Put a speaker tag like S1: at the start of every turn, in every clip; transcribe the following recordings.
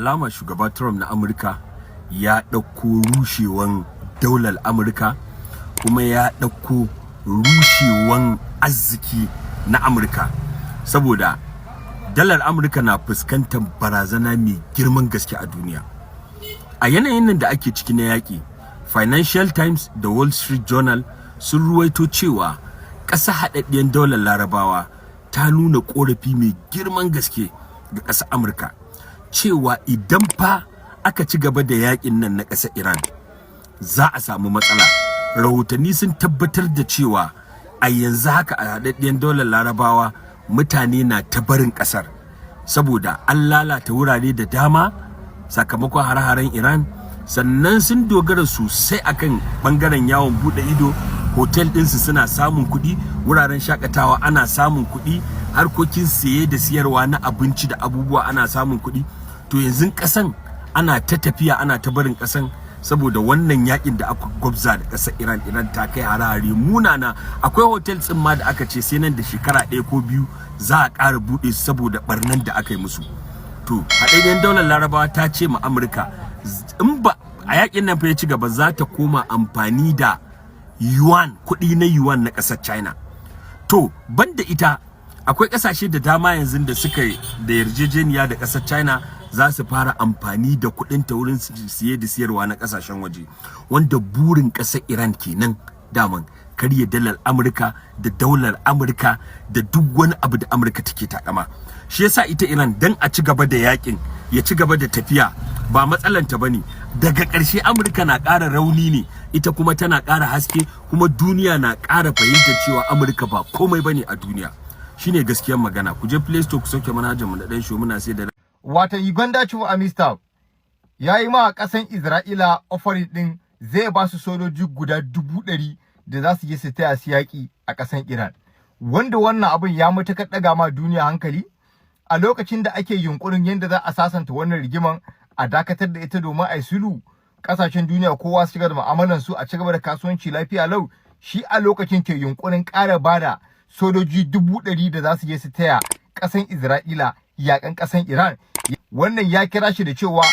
S1: alama shugaba Trump na Amurka ya ɗauko rushewan daular Amurka, kuma ya ɗauko rushewan arziki na Amurka, saboda dalar Amurka na fuskantar barazana mai girman gaske a duniya. A yanayin nan da ake ciki na yaƙi, Financial Times da Wall Street Journal sun ruwaito cewa ƙasa haɗaɗɗiyar daular Larabawa ta nuna ƙorafi mai girman gaske ga ƙasar Amurka, cewa idan fa aka ci gaba da yaƙin nan na ƙasar Iran za a samu matsala. Rahotanni sun tabbatar da cewa a yanzu haka a haɗaɗɗiyar daular Larabawa mutane na ta barin ƙasar saboda an lalata wurare da dama sakamakon hare-haren Iran, sannan sun dogara sosai akan bangaren yawon bude ido. Hotel ɗinsu suna samun kuɗi, wuraren shakatawa ana samun kuɗi, harkokin siye da siyarwa na abinci da abubuwa ana samun kuɗi. To yanzu ƙasan ana ta tafiya, ana ta barin ƙasan saboda wannan yakin da aka gwabza da ƙasar Iran. Iran ta kai hare-hare munana. Akwai hotel ɗin ma da aka ce sai nan da shekara 1 ko 2 za a ƙara buɗe su saboda barnan da aka yi musu. To haɗaɗɗiyar daular Larabawa ta ce ma Amurka in ba a yakin nan fa ya ci gaba za ta koma amfani da yuan, kuɗi na yuan na ƙasar China. To banda ita akwai ƙasashe da dama yanzu da suka da yarjejeniya da ƙasar China za su fara amfani da kuɗin ta wurin siye da siyarwa na ƙasashen waje, wanda burin ƙasar Iran kenan daman karya dalar Amurka da daular Amurka da duk wani abu da Amurka take takama. Shi yasa ita Iran dan a ci gaba da yakin ya ci gaba da tafiya ba matsalanta bane, daga ƙarshe Amurka na ƙara rauni ne, ita kuma tana ƙara haske, kuma duniya na ƙara fahimtar cewa Amurka ba komai bane a duniya. Shine gaskiyar magana. Ku je Play Store ku sauke manhajar mu da dan show muna sai da
S2: watan Uganda Chief Army Staff yayi ma ƙasan Isra'ila offering din zai ba su sojoji guda 100,000 da za su je su taya su yaƙi a ƙasan Iran, wanda wannan abin ya mutakar ɗaga ma duniya hankali a lokacin da ake yunkurin yadda za a sasanta wannan rigiman, a dakatar da ita domin a yi sulhu, ƙasashen duniya kowa su cigaba da mu'amalan su, a cigaba da kasuwanci lafiya lau. Shi a lokacin ke yunkurin ƙara bada sojoji 100,000 da za su je su taya ƙasan Isra'ila yaƙan ƙasan Iran. Wannan ya kira shi da cewa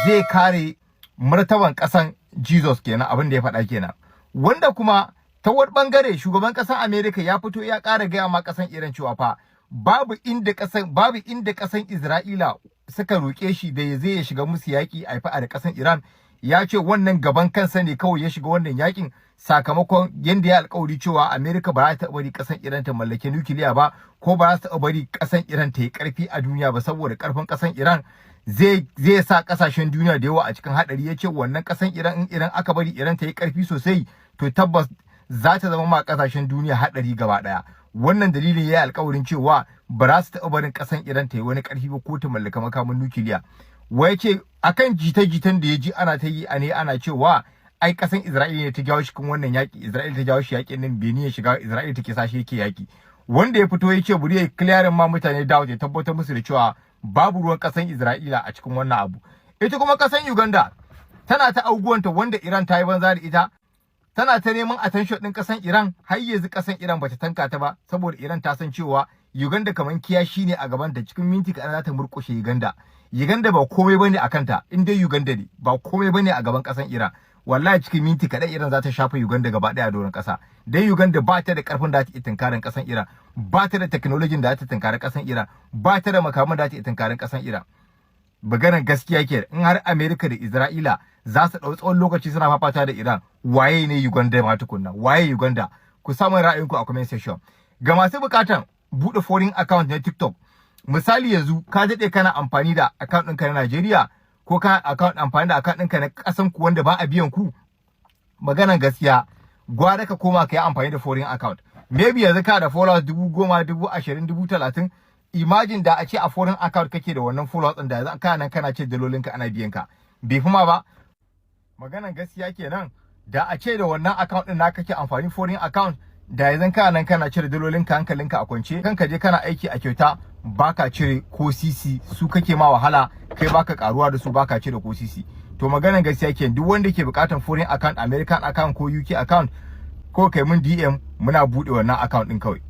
S2: zai kare martaban ƙasan Jesus kenan, abin da ya faɗa kenan. Wanda kuma ta wani bangare shugaban ƙasar Amerika ya fito ya ƙara gaya ma ƙasan Iran cewa fa babu inda ƙasan Isra'ila suka roƙe shi da ya zai ya shiga musu yaƙi a faɗa da ƙasan Iran. Ya ce wannan gaban kansa ne kawai ya shiga wannan yaƙin, sakamakon yanda ya alƙawari cewa Amerika ba za ta bari ƙasan Iran ta mallake nukiliya ba, ko ba za ta bari ƙasan Iran ta yi ƙarfi a duniya ba, saboda ƙarfin ƙasan Iran zai sa ƙasashen duniya da yawa a cikin haɗari. Ya ce wannan ƙasan Iran, in Iran aka bari Iran ta yi ƙarfi sosai, to tabbas za ta zama ma ƙasashen duniya haɗari gaba ɗaya. Wannan dalilin ya yi alƙawarin cewa ba za su taɓa barin ƙasan Iran ta yi wani ƙarfi ba ko ta mallaka makamin nukiliya. Wai ce akan jita-jitan da ya ji ana ta yi ana cewa ai ƙasan Isra'ila ne ta jawo shi kan wannan yaƙi, Isra'ila ta jawo shi yaƙin nan, Benin ya shiga, Isra'ila take sa shi yake yaƙi. Wanda ya fito ya ce buri ya clearing ma mutane dawo ya tabbatar musu da cewa babu ruwan ƙasan Isra'ila a cikin wannan abu. Ita kuma ƙasan Uganda tana ta abubuwanta wanda Iran ta yi banza da ita, tana ta neman attention ɗin ƙasan Iran. Har yanzu ƙasan Iran bata tanka ta ba, saboda Iran ta san cewa Uganda kaman kiyashi ne a gaban ta, cikin minti kaɗan za ta murƙushe Uganda. Uganda ba komai bane a kanta, in dai Uganda ne ba komai bane a gaban ƙasan Iran. Wallahi cikin minti kaɗan Iran za ta shafa Uganda gaba ɗaya a doron ƙasa. Dan Uganda ba ta da ƙarfin da ta iya tunkarin ƙasan Iran, ba ta da technology da ta tunkari ƙasan Iran, ba ta da makaman da ta iya tunkarin ƙasan Iran. Maganar gaskiya ke, in har Amerika da Isra'ila za su ɗau tsawon lokaci suna fafata da Iran, waye ne Uganda ma tukunna? Waye Uganda? Ku samu ra'ayinku a comment section. Ga masu buƙatan buɗe foreign account na TikTok, misali yanzu ka daɗe kana amfani da account ɗinka na Najeriya, ko ka amfani da account ɗinka na ƙasan ku wanda ba a biyan ku, maganar gaskiya gwada ka koma ka yi amfani da foreign account. Maybe yanzu ka da followers 10,000, 20,000, 30,000. Imagine da a ce a foreign account kake da wannan followers ɗin, da yanzu kana ce dalolinka ana biyan ka, bai fi ma ba. Maganar gaskiya kenan, da a ce da wannan account ɗin na kake amfani foreign account, da yanzu kana cire dalolinka hankalinka a kwance, kanka je kana aiki a kyauta baka cire ko sisi, su kake ma wahala, kai baka karuwa da su, baka cire ko sisi. To maganar gaskiya kenan, duk wanda ke bukatan foreign account, American account ko UK account, ko kai mun DM muna bude wannan account din kawai.